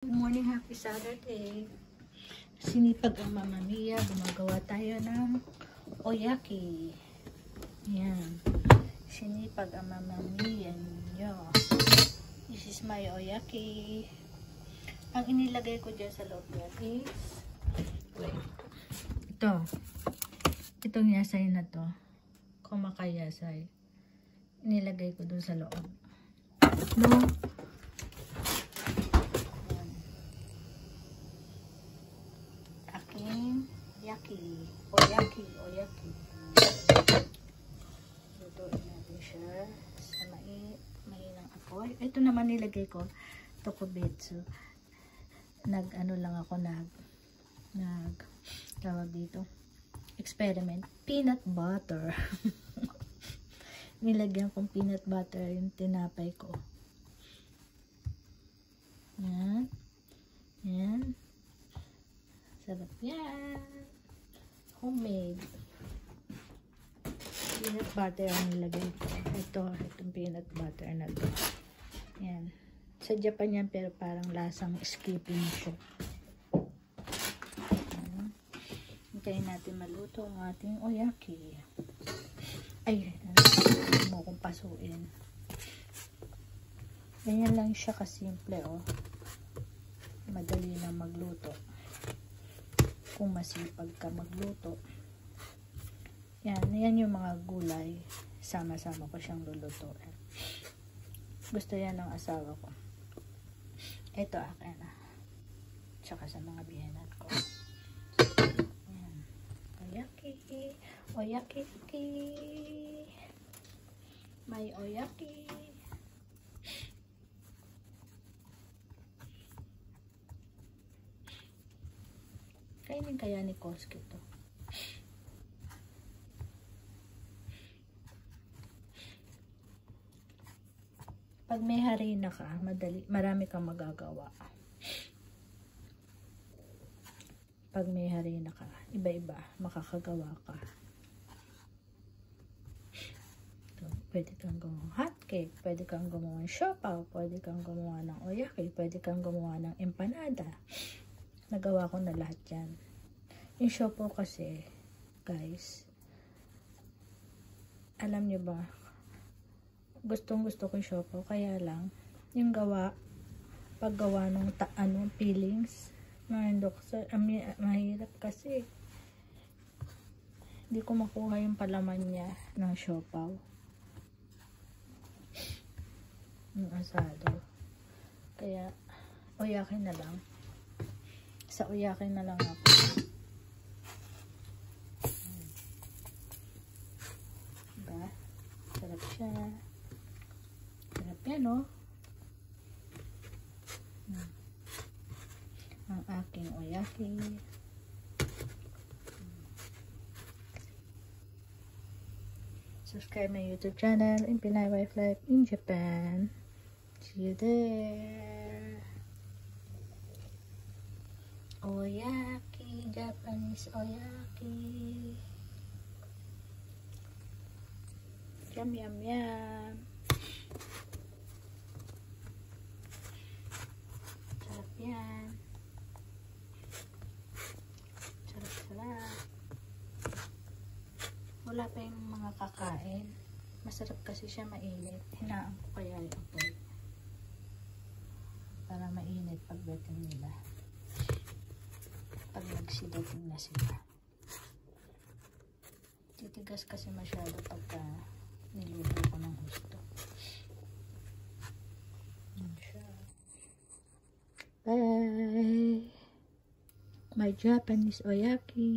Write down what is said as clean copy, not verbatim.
Good morning, happy Saturday. Sinipag ang Mama Mia, gumagawa tayo ng oyaki. Yan. Sinipag ang Mama Mia ninyo. This is my oyaki. Ang inilagay ko dyan sa loob yan is itong yasay na to, kumakayasay. Inilagay ko dun sa loob. No? Oyaki. Lutuin natin siya sa mainang apoy. Ito naman nilagay ko tokubetsu. Nag-ano lang ako, tawag dito, experiment, peanut butter. Nilagyan kong peanut butter yung tinapay ko. Yan. Sarap yan. Homemade. Peanut butter ang nilagay ko. Itong peanut butter na to. Yan. Sa Japan yan, pero parang lasang skipping siya. Hintayin natin maluto ang ating oyaki. Ay, hindi mo kong pasuin. Ganyan lang siya kasimple, oh. Madali na magluto. Kung masipag ka magluto. Yan yung mga gulay. Sama-sama ko siyang lulutuin. Gusto yan ng asawa ko. Ito akin na. Tsaka sa mga biyenan ko. Yan. Oyaki. May oyaki. Kainin kaya ni Koski to. Pag may harina ka, marami kang magagawa. Pag may harina ka, iba-iba, makakagawa ka. Ito, pwede kang gumawa hot cake, pwede kang gumawa ng siopaw, pwede kang gumawa ng oyaki, pwede kang gumawa ng empanada. Nagawa ko na lahat yan. Yung siopaw kasi, guys, alam nyo ba, gustong gusto ko yung siopaw, kaya lang, yung paggawa ng peelings, mahirap kasi. Hindi ko makuha yung palaman niya ng siopaw. Yung asado. Kaya, oyaki na lang. Sa oyaki na lang ako. Diba? Sarap siya. Sarap yan, no? Ang aking oyaki. Subscribe my YouTube channel in Pinay Wife Life in Japan. See you there. Oyaki, Japanese oyaki. Yum, yum, yum. Sarap yan. Sarap. Wala pa yung mga kakain. Masarap kasi siya mainit. Hinaan ko kaya yung apoy. Para mainit pagdating nila. Pag nagsidating na sila. Titigas kasi masyado pagka niluto ko ng gusto. Bye! My Japanese oyaki.